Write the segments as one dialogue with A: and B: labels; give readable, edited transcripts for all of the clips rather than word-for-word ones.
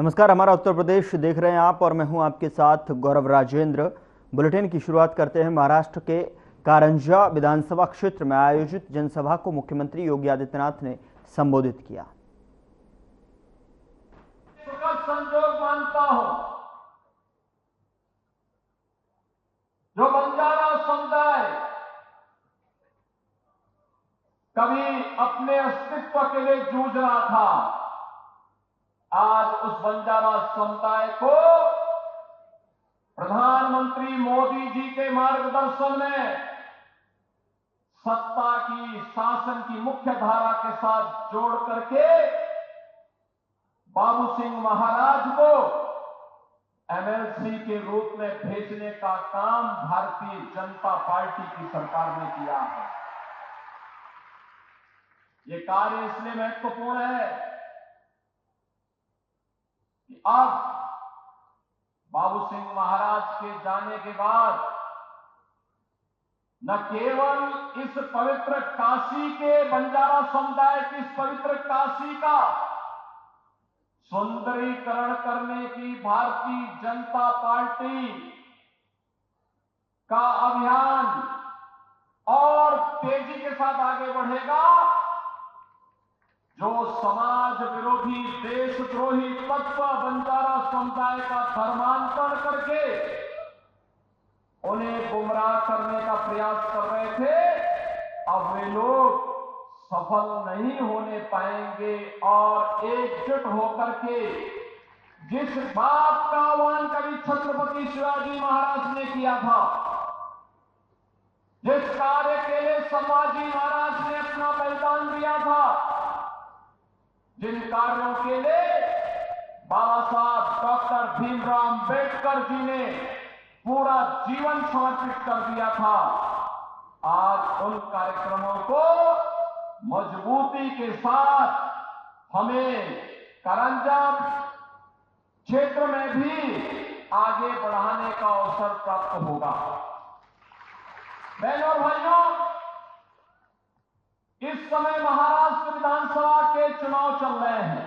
A: नमस्कार, हमारा उत्तर प्रदेश देख रहे हैं आप और मैं हूं आपके साथ गौरव राजेंद्र। बुलेटिन की शुरुआत करते हैं। महाराष्ट्र के कारंजा विधानसभा क्षेत्र में आयोजित जनसभा को मुख्यमंत्री योगी आदित्यनाथ ने संबोधित किया।
B: संजोग मानता हूं, जो बंजारा समुदाय कभी अपने अस्तित्व के लिए जूझ रहा था, आज उस बंजारा समुदाय को प्रधानमंत्री मोदी जी के मार्गदर्शन में सत्ता की, शासन की मुख्य धारा के साथ जोड़ करके बाबू सिंह महाराज को एमएलसी के रूप में भेजने का काम भारतीय जनता पार्टी की सरकार ने किया है। ये कार्य इसलिए महत्वपूर्ण है कि अब बाबू सिंह महाराज के जाने के बाद न केवल इस पवित्र काशी के बंजारा समुदाय की इस पवित्र काशी का सुंदरीकरण करने की भारतीय जनता पार्टी का अभियान और तेजी के साथ आगे बढ़ेगा। जो समाज विरोधी, देशद्रोही तत्व बंजारा समुदाय का धर्मांतरण करके उन्हें गुमराह करने का प्रयास कर रहे थे, अब वे लोग सफल नहीं होने पाएंगे और एकजुट होकर के जिस बात का आह्वान कभी छत्रपति शिवाजी महाराज ने किया था, जिस कार्य के लिए संभाजी महाराज ने अपना बलिदान दिया था, जिन कार्यों के लिए बाबा साहब डॉक्टर भीमराव अंबेडकर जी ने पूरा जीवन समर्पित कर दिया था, आज उन कार्यक्रमों को मजबूती के साथ हमें कारंजा क्षेत्र में भी आगे बढ़ाने का अवसर प्राप्त होगा। बहनों और भाइयों, इस समय महाराष्ट्र विधानसभा के चुनाव चल रहे हैं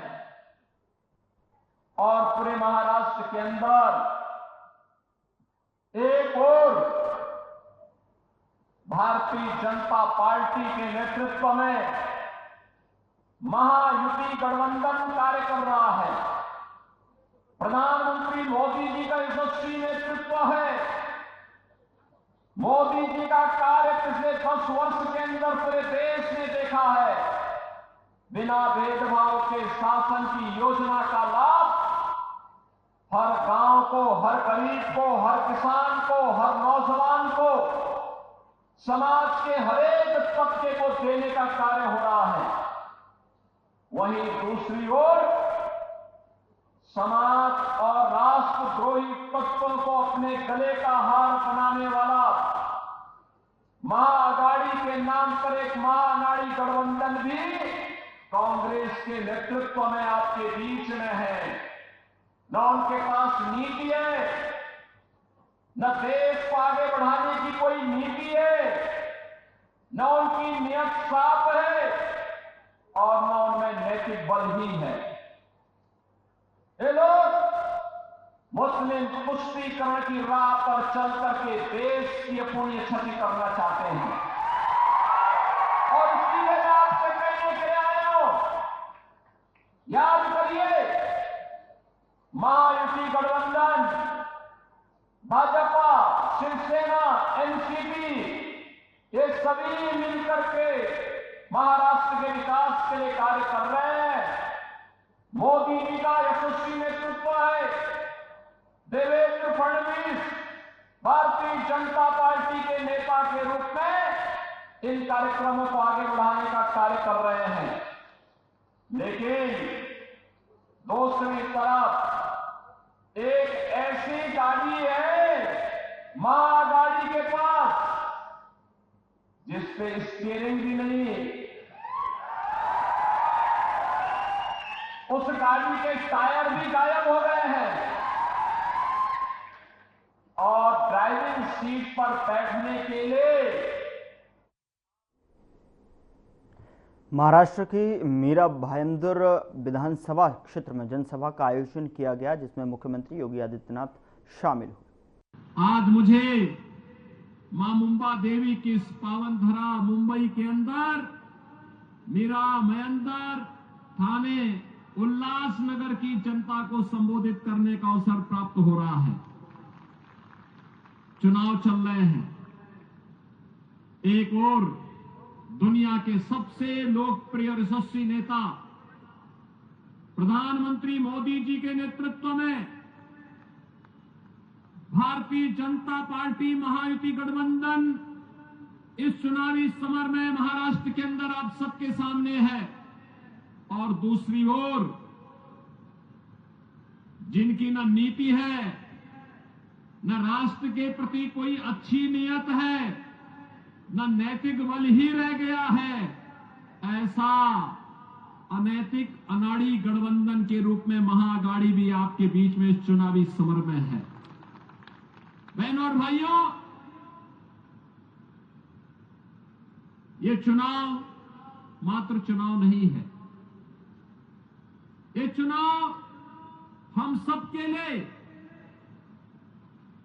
B: और पूरे महाराष्ट्र के अंदर एक और भारतीय जनता पार्टी के नेतृत्व में महायुति गठबंधन कार्य कर रहा है। प्रधानमंत्री मोदी जी का यशस्वी नेतृत्व है। मोदी जी का कार्य पिछले 10 वर्ष के अंदर पूरे देश ने देखा है। बिना भेदभाव के शासन की योजना का लाभ हर गांव को, हर गरीब को, हर किसान को, हर नौजवान को, समाज के हरेक तबके को देने का कार्य हो रहा है। वहीं दूसरी ओर समाज और राष्ट्रद्रोही तत्वों को अपने गले का हार बनाने वाला महाअघाड़ी के नाम पर एक महाअघाड़ी गठबंधन भी कांग्रेस के नेतृत्व में आपके बीच में है। न उनके पास नीति है, न देश को आगे बढ़ाने की कोई नीति है, न उनकी नियत साफ है और न उनमें नैतिक बल ही है। ये लोग मुस्लिम तुष्टीकरण की राह पर चल करके देश की अपूर्णीय क्षति करना चाहते हैं और इसलिए मैं आपसे कहने के लिए आया हूं, याद करिए, महायुति गठबंधन, भाजपा, शिवसेना, एनसीपी, ये सभी मिलकर के महाराष्ट्र के विकास के लिए कार्य कर रहे हैं। मोदी जी का यशस्वी नेतृत्व है। देवेंद्र फडणवीस भारतीय जनता पार्टी के नेता के रूप में इन कार्यक्रमों को आगे बढ़ाने का कार्य कर रहे हैं। लेकिन दूसरी तरफ एक ऐसी गाड़ी है महाअघाड़ी के पास जिस पे स्टीयरिंग भी नहीं, उस गाड़ी के टायर भी गायब हो गए हैं और ड्राइविंग सीट पर बैठने के लिए
A: महाराष्ट्र की मीरा भाईंदर विधानसभा क्षेत्र में जनसभा का आयोजन किया गया, जिसमें मुख्यमंत्री योगी आदित्यनाथ शामिल हुए।
B: आज मुझे मां मुंबा देवी की इस पावन धरा मुंबई के अंदर मीरा भाईंदर थाने उल्लासनगर की जनता को संबोधित करने का अवसर प्राप्त हो रहा है। चुनाव चल रहे हैं। एक और दुनिया के सबसे लोकप्रिय और यशस्वी नेता प्रधानमंत्री मोदी जी के नेतृत्व में भारतीय जनता पार्टी महायुति गठबंधन इस चुनावी समर में महाराष्ट्र के अंदर आप सबके सामने है। और दूसरी ओर जिनकी न नीति है, न राष्ट्र के प्रति कोई अच्छी नीयत है, न नैतिक बल ही रह गया है, ऐसा अनैतिक अनाड़ी गठबंधन के रूप में महाअघाड़ी भी आपके बीच में इस चुनावी समर में है। बहनों और भाइयों, ये चुनाव मात्र चुनाव नहीं है। ये चुनाव हम सबके लिए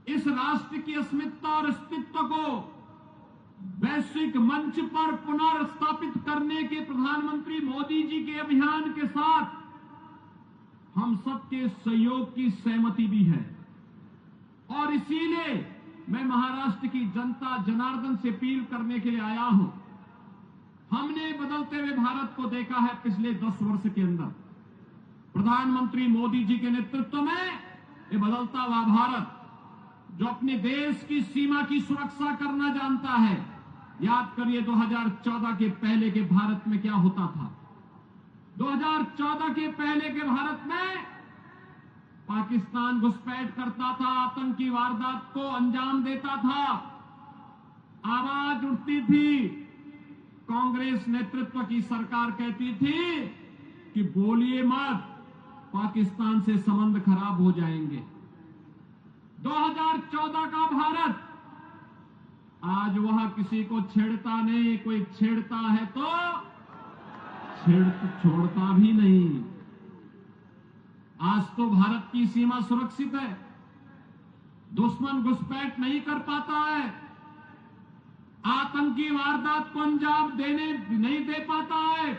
B: इस राष्ट्र की अस्मिता और अस्तित्व को वैश्विक मंच पर पुनर्स्थापित करने के प्रधानमंत्री मोदी जी के अभियान के साथ हम सबके सहयोग की सहमति भी है। और इसीलिए मैं महाराष्ट्र की जनता जनार्दन से अपील करने के लिए आया हूं। हमने बदलते हुए भारत को देखा है पिछले 10 वर्ष के अंदर। प्रधानमंत्री मोदी जी के नेतृत्व में ये बदलता हुआ भारत जो अपने देश की सीमा की सुरक्षा करना जानता है। याद करिए 2014 के पहले के भारत में क्या होता था। 2014 के पहले के भारत में पाकिस्तान घुसपैठ करता था, आतंकी वारदात को अंजाम देता था, आवाज उठती थी। कांग्रेस नेतृत्व की सरकार कहती थी कि बोलिए मत, पाकिस्तान से संबंध खराब हो जाएंगे। 2014 का भारत आज वह किसी को छेड़ता नहीं, कोई छेड़ता है तो छोड़ता भी नहीं। आज तो भारत की सीमा सुरक्षित है, दुश्मन घुसपैठ नहीं कर पाता है, आतंकी वारदात को अंजाम नहीं दे पाता है,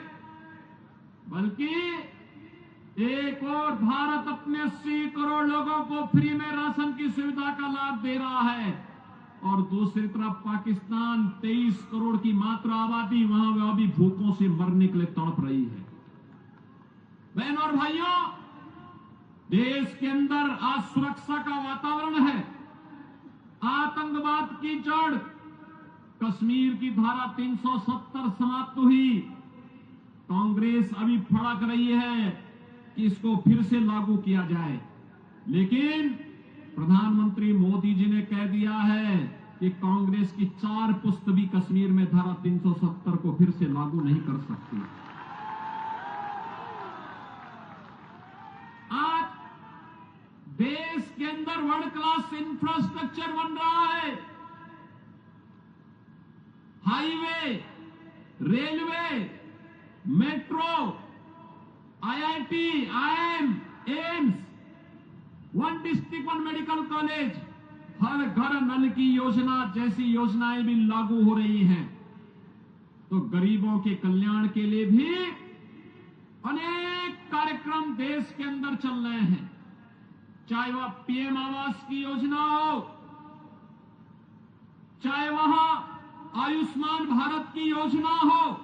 B: बल्कि एक और भारत अपने 80 करोड़ लोगों को फ्री में राशन की सुविधा का लाभ दे रहा है और दूसरी तरफ पाकिस्तान 23 करोड़ की मात्र आबादी वहां वह भी भूखों से मरने के लिए तड़प रही है। बहनों और भाइयों, देश के अंदर आज सुरक्षा का वातावरण है। आतंकवाद की जड़ कश्मीर की धारा 370 समाप्त हुई। कांग्रेस अभी फड़क रही है कि इसको फिर से लागू किया जाए, लेकिन प्रधानमंत्री मोदी जी ने कह दिया है कि कांग्रेस की 4 पुस्त भी कश्मीर में धारा 370 को फिर से लागू नहीं कर सकती। आज देश के अंदर वर्ल्ड क्लास इंफ्रास्ट्रक्चर बन रहा है। Highway, railway, metro, IIT, IIM, AIIMS, 1 district 1 medical college, हर घर नल की योजना जैसी योजनाएं भी लागू हो रही हैं। तो गरीबों के कल्याण के लिए भी अनेक कार्यक्रम देश के अंदर चल रहे हैं। चाहे वह पीएम आवास की योजना हो, चाहे वह आयुष्मान भारत की योजना हो,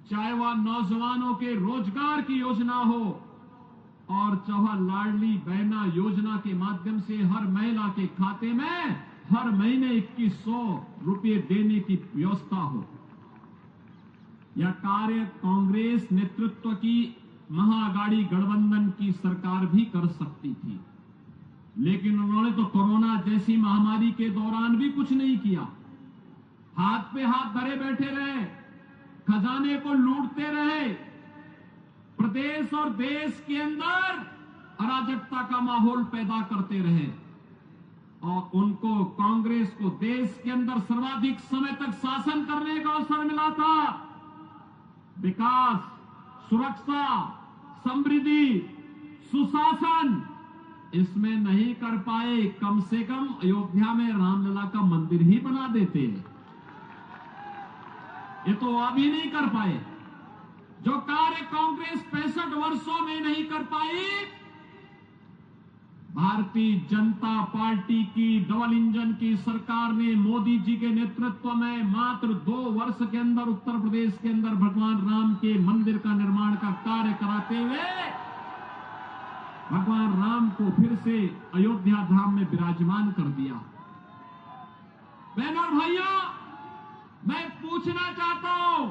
B: चाहे वह नौजवानों के रोजगार की योजना हो, और चाहे लाडली बहना योजना के माध्यम से हर महिला के खाते में हर महीने 2100 रुपये देने की व्यवस्था हो। यह कार्य कांग्रेस नेतृत्व की महाअघाड़ी गठबंधन की सरकार भी कर सकती थी, लेकिन उन्होंने तो कोरोना जैसी महामारी के दौरान भी कुछ नहीं किया। हाथ पे हाथ धरे बैठे रहे, खजाने को लूटते रहे, प्रदेश और देश के अंदर अराजकता का माहौल पैदा करते रहे और उनको, कांग्रेस को देश के अंदर सर्वाधिक समय तक शासन करने का अवसर मिला था। विकास, सुरक्षा, समृद्धि, सुशासन इसमें नहीं कर पाए, कम से कम अयोध्या में रामलला का मंदिर ही बना देते। ये तो अभी नहीं कर पाए। जो कार्य कांग्रेस 65 वर्षों में नहीं कर पाई, भारतीय जनता पार्टी की डबल इंजन की सरकार ने मोदी जी के नेतृत्व में मात्र 2 वर्ष के अंदर उत्तर प्रदेश के अंदर भगवान राम के मंदिर का निर्माण का कार्य कराते हुए भगवान राम को फिर से अयोध्या धाम में विराजमान कर दिया। बहनों और भाइयों, मैं पूछना चाहता हूं,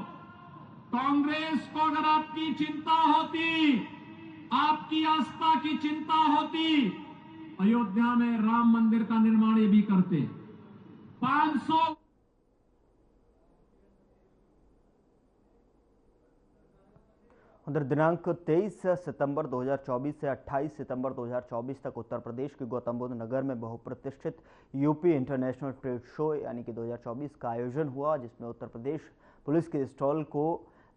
B: कांग्रेस को अगर आपकी चिंता होती, आपकी आस्था की चिंता होती, अयोध्या में राम मंदिर का निर्माण ये भी करते। 500
A: उधर दिनांक 23 सितंबर 2024 से 28 सितंबर 2024 तक उत्तर प्रदेश के गौतम बुद्ध नगर में बहुप्रतिष्ठित यूपी इंटरनेशनल ट्रेड शो यानी कि 2024 का आयोजन हुआ, जिसमें उत्तर प्रदेश पुलिस के स्टॉल को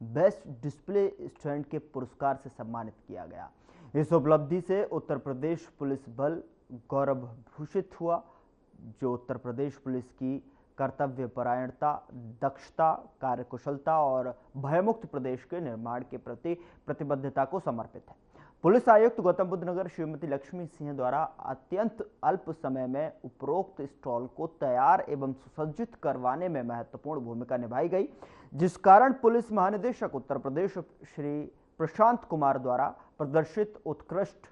A: बेस्ट डिस्प्ले स्टैंड के पुरस्कार से सम्मानित किया गया। इस उपलब्धि से उत्तर प्रदेश पुलिस बल गौरव भूषित हुआ, जो उत्तर प्रदेश पुलिस की कर्तव्यपरायणता, दक्षता, कार्यकुशलता और भयमुक्त प्रदेश के निर्माण के प्रति प्रतिबद्धता को समर्पित है। पुलिस आयुक्त गौतम बुद्ध नगर श्रीमती लक्ष्मी सिंह द्वारा अत्यंत अल्प समय में उपरोक्त स्टॉल को तैयार एवं सुसज्जित करवाने में महत्वपूर्ण भूमिका निभाई गई, जिस कारण पुलिस महानिदेशक उत्तर प्रदेश श्री प्रशांत कुमार द्वारा प्रदर्शित उत्कृष्ट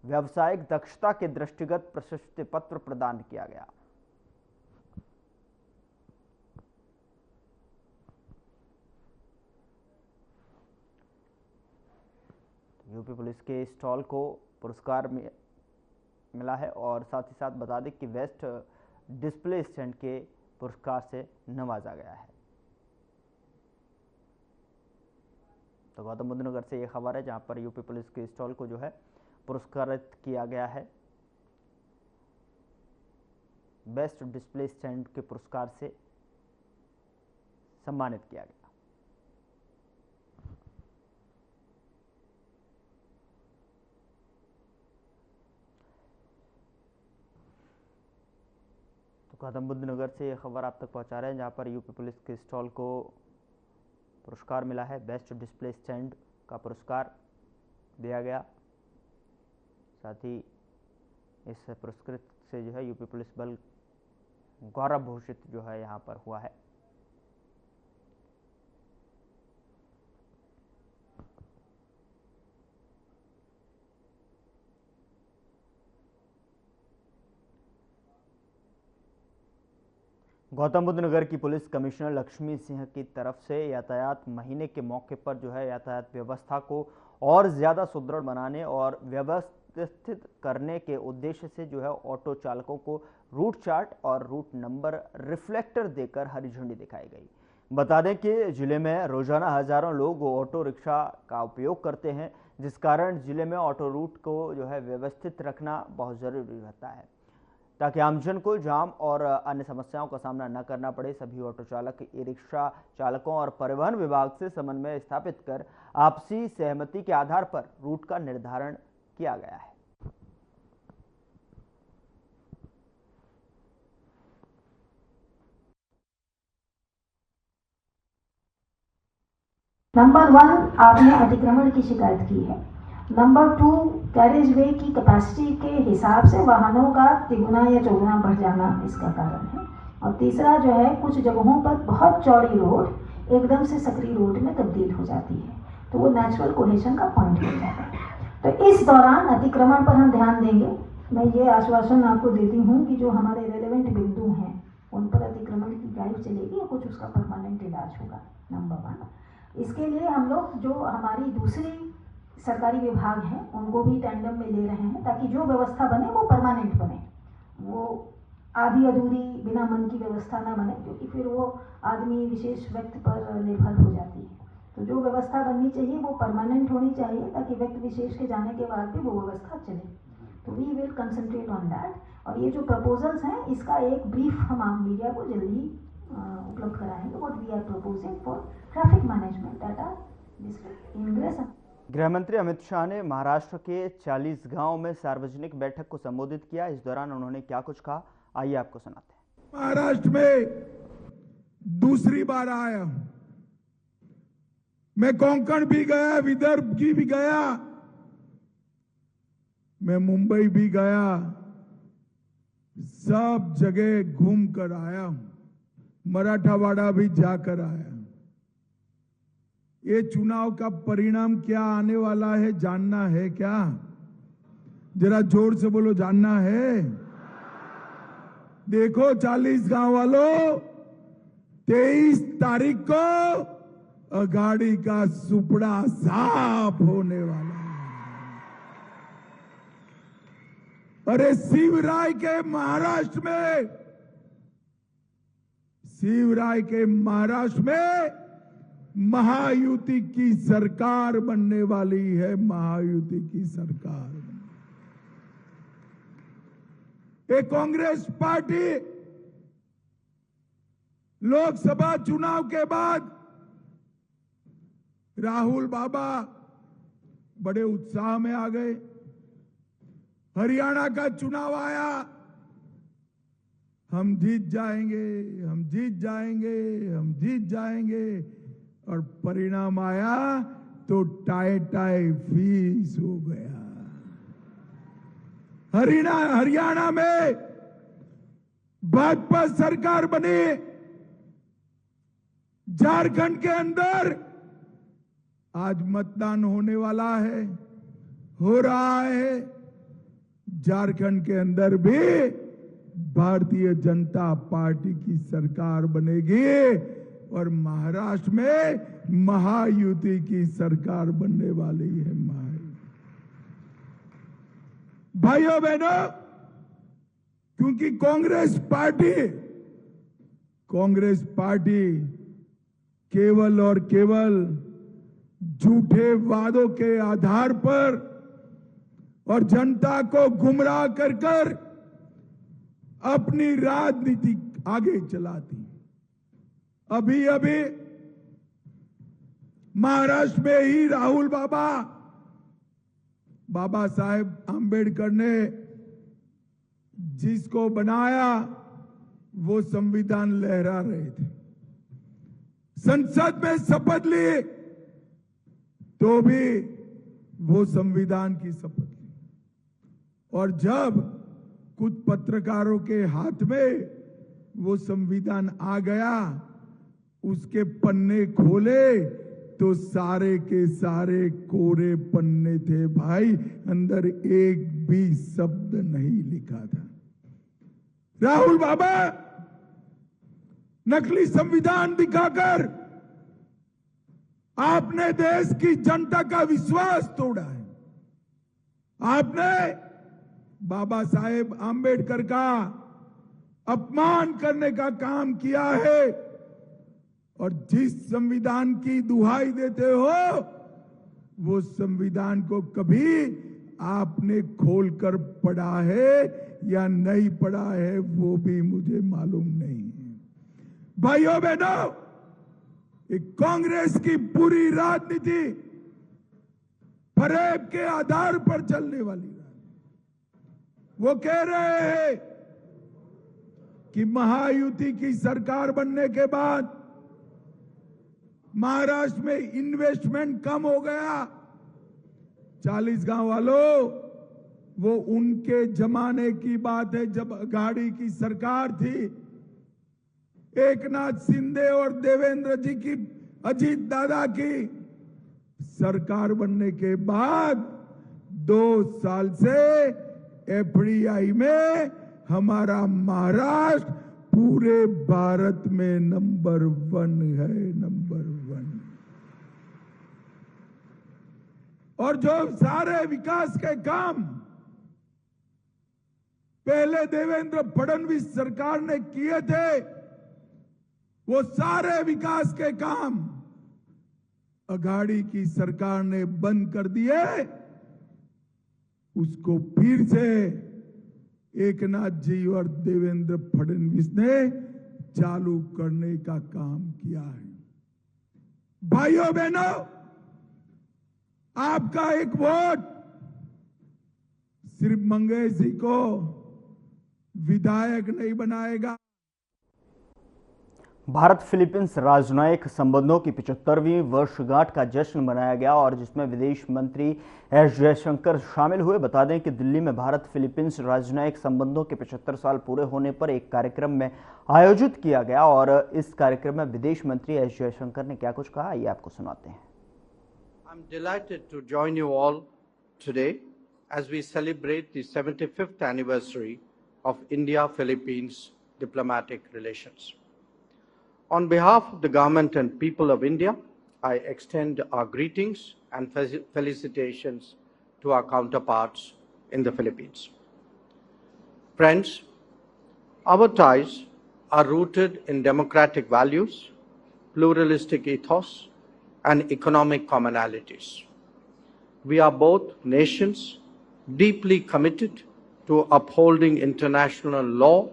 A: व्यावसायिक दक्षता के दृष्टिगत प्रशस्ति पत्र प्रदान किया गया। यूपी पुलिस के स्टॉल को पुरस्कार मिला है और साथ ही साथ बता दें कि बेस्ट डिस्प्ले स्टैंड के पुरस्कार से नवाजा गया है। तो गौतम बुद्ध नगर से ये खबर है, जहां पर यूपी पुलिस के स्टॉल को जो है पुरस्कृत किया गया है, बेस्ट डिस्प्ले स्टैंड के पुरस्कार से सम्मानित किया गया। गौतम बुद्ध नगर से ये खबर आप तक पहुंचा रहे हैं, जहां पर यूपी पुलिस के स्टॉल को पुरस्कार मिला है, बेस्ट डिस्प्ले स्टैंड का पुरस्कार दिया गया। साथ ही इस पुरस्कृत से जो है यूपी पुलिस बल गौरव भूषित जो है यहां पर हुआ है। गौतम बुद्ध नगर की पुलिस कमिश्नर लक्ष्मी सिंह की तरफ से यातायात महीने के मौके पर जो है यातायात व्यवस्था को और ज़्यादा सुदृढ़ बनाने और व्यवस्थित करने के उद्देश्य से जो है ऑटो चालकों को रूट चार्ट और रूट नंबर रिफ्लेक्टर देकर हरी झंडी दिखाई गई। बता दें कि जिले में रोजाना हजारों लोग ऑटो रिक्शा का उपयोग करते हैं, जिस कारण जिले में ऑटो रूट को जो है व्यवस्थित रखना बहुत ज़रूरी रहता है, ताकि आमजन को जाम और अन्य समस्याओं का सामना न करना पड़े। सभी ऑटो चालक, ई रिक्शा चालकों और परिवहन विभाग से समन्वय स्थापित कर आपसी सहमति के आधार पर रूट का निर्धारण किया गया है।
C: नंबर 1, आपने अतिक्रमण की शिकायत की है। नंबर 2, कैरेज वे की कैपेसिटी के हिसाब से वाहनों का तिगुना या चौगुना बढ़ जाना इसका कारण है। और तीसरा जो है, कुछ जगहों पर बहुत चौड़ी रोड एकदम से सकरी रोड में तब्दील हो जाती है, तो वो नेचुरल कोहेशन का पॉइंट हो जाता है। तो इस दौरान अतिक्रमण पर हम ध्यान देंगे। मैं ये आश्वासन आपको देती हूँ कि जो हमारे रेलेवेंट बिंदु हैं उन पर अतिक्रमण की ड्राइव चलेगी और कुछ उसका परमानेंट इलाज होगा। नंबर 1, इसके लिए हम लोग जो हमारी दूसरी सरकारी विभाग हैं उनको भी टेंडम में ले रहे हैं, ताकि जो व्यवस्था बने वो परमानेंट बने, वो आधी अधूरी बिना मन की व्यवस्था ना बने, क्योंकि फिर वो आदमी विशेष व्यक्ति पर निर्भर हो जाती है। तो जो व्यवस्था बननी चाहिए वो परमानेंट होनी चाहिए, ताकि व्यक्ति विशेष के जाने के बाद भी वो व्यवस्था चले। तो we will concentrate on that. और ये जो प्रपोजल्स हैं इसका एक ब्रीफ हम आप मीडिया को जल्दी उपलब्ध कराएंगे। What we are proposing for traffic management at a district ingress.
A: गृह मंत्री अमित शाह ने महाराष्ट्र के 40 गांव में सार्वजनिक बैठक को संबोधित किया। इस दौरान उन्होंने क्या कुछ कहा, आइए आपको सुनाते हैं।
D: महाराष्ट्र में दूसरी बार आया हूं। मैं कोंकण भी गया, विदर्भ की भी गया, मैं मुंबई भी गया, सब जगह घूम कर आया हूं। मराठावाड़ा भी जाकर आया। ये चुनाव का परिणाम क्या आने वाला है जानना है क्या? जरा जोर से बोलो, जानना है? देखो 40 गांव वालों, 23 तारीख को अघाड़ी का सुपड़ा साफ होने वाला है। अरे शिवराय के महाराष्ट्र में महायुति की सरकार बनने वाली है। महायुति की सरकार। एक कांग्रेस पार्टी लोकसभा चुनाव के बाद राहुल बाबा बड़े उत्साह में आ गए। हरियाणा का चुनाव आया, हम जीत जाएंगे, हम जीत जाएंगे, हम जीत जाएंगे, और परिणाम आया तो टाई टाई फीस हो गया। हरियाणा में भाजपा सरकार बनी। झारखंड के अंदर आज मतदान होने वाला है, हो रहा है। झारखंड के अंदर भी भारतीय जनता पार्टी की सरकार बनेगी और महाराष्ट्र में महायुति की सरकार बनने वाली है। भाइयों बहनों, क्योंकि कांग्रेस पार्टी केवल और केवल झूठे वादों के आधार पर और जनता को गुमराह कर अपनी राजनीति आगे चलाती। अभी महाराष्ट्र में ही राहुल बाबा साहेब आंबेडकर ने जिसको बनाया वो संविधान लहरा रहे थे। संसद में शपथ ली तो भी वो संविधान की शपथ ली, और जब कुछ पत्रकारों के हाथ में वो संविधान आ गया, उसके पन्ने खोले तो सारे के सारे कोरे पन्ने थे भाई, अंदर एक भी शब्द नहीं लिखा था। राहुल बाबा नकली संविधान दिखाकर आपने देश की जनता का विश्वास तोड़ा है। आपने बाबा साहेब आंबेडकर का अपमान करने का काम किया है, और जिस संविधान की दुहाई देते हो वो संविधान को कभी आपने खोलकर पढ़ा है या नहीं पढ़ा है वो भी मुझे मालूम नहीं है। भाइयों बहनों, एक कांग्रेस की पूरी राजनीति फरेब के आधार पर चलने वाली राजनीति। वो कह रहे हैं कि महायुति की सरकार बनने के बाद महाराष्ट्र में इन्वेस्टमेंट कम हो गया। 40 गांव वालों, वो उनके जमाने की बात है जब अघाड़ी की सरकार थी। एकनाथ शिंदे और देवेंद्र जी की, अजीत दादा की सरकार बनने के बाद 2 साल से एफडीआई में हमारा महाराष्ट्र पूरे भारत में नंबर 1 है, नंबर 1। और जो सारे विकास के काम पहले देवेंद्र फडणवीस सरकार ने किए थे, वो सारे विकास के काम अघाड़ी की सरकार ने बंद कर दिए। उसको फिर से एकनाथ जी और देवेंद्र फडणवीस ने चालू करने का काम किया है। भाइयों बहनों, आपका एक वोट सिर्फ मंगेश जी को विधायक नहीं बनाएगा।
A: भारत फिलीपींस राजनयिक संबंधों की 75वीं वर्षगांठ का जश्न मनाया गया और जिसमें विदेश मंत्री एस जयशंकर शामिल हुए। बता दें कि दिल्ली में भारत फिलीपींस राजनयिक संबंधों के 75 साल पूरे होने पर एक कार्यक्रम में आयोजित किया गया और इस कार्यक्रम में विदेश मंत्री एस जयशंकर ने क्या कुछ कहा, आइए आपको सुनाते हैं।
E: I'm delighted to join you all today as we celebrate the 75th anniversary of India-Philippines diplomatic relations. On behalf of the government and people of India, I extend our greetings and felicitations to our counterparts in the Philippines. Friends, our ties are rooted in democratic values, pluralistic ethos, and economic commonalities. We are both nations deeply committed to upholding international law,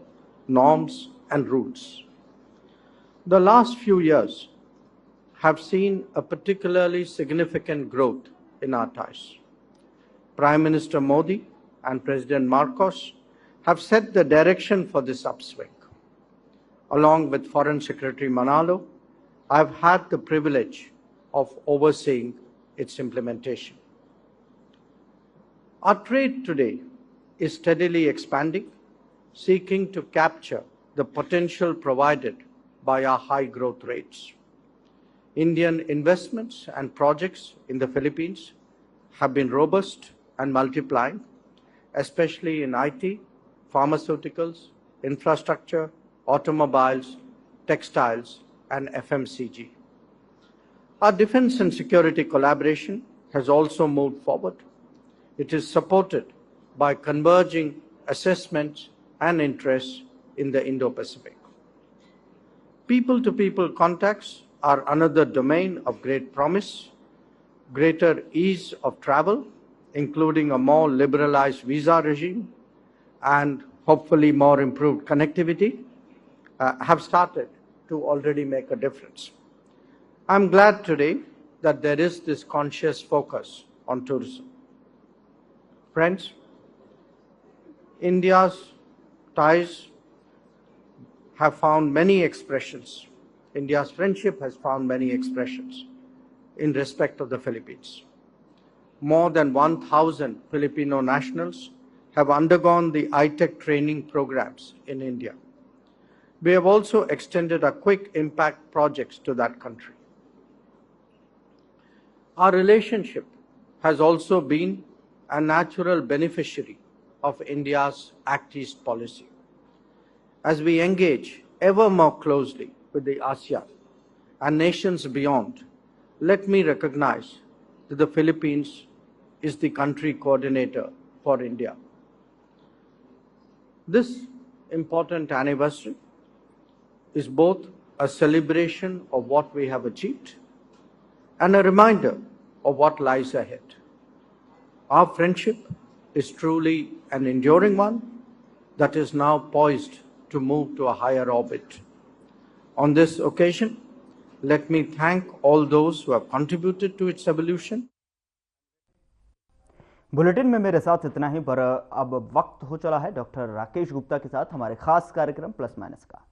E: norms, and rules. The last few years have seen a particularly significant growth in our ties. Prime Minister Modi and President Marcos have set the direction for this upswing. Along with Foreign Secretary Manalo, I have had the privilege of overseeing its implementation. Our trade today is steadily expanding, seeking to capture the potential provided by our high growth rates. Indian investments and projects in the Philippines have been robust and multiplying, especially in IT, pharmaceuticals, infrastructure, automobiles, textiles, and FMCG. Our defense and security collaboration has also moved forward. It is supported by converging assessments and interests in the Indo-Pacific. People-to-people contacts are another domain of great promise. Greater ease of travel, including a more liberalized visa regime and hopefully more improved connectivity, have started to already make a difference. I'm glad today that there is this conscious focus on tourism. Friends, India's ties have found many expressions. India's friendship has found many expressions in respect of the Philippines. More than 1,000 Filipino nationals have undergone the ITEC training programs in India. We have also extended our quick impact projects to that country. Our relationship has also been a natural beneficiary of India's Act East policy. As we engage ever more closely with the ASEAN and nations beyond, let me recognize that the Philippines is the country coordinator for India. This important anniversary is both a celebration of what we have achieved and a reminder of what lies ahead. Our friendship is truly an enduring one that is now poised to move to a higher orbit. On this occasion, let me thank all those who have contributed to its evolution.
A: Bulletin में मेरे साथ इतना ही, पर अब वक्त हो चला है डॉक्टर राकेश गुप्ता के साथ हमारे खास कार्यक्रम प्लस माइनस का।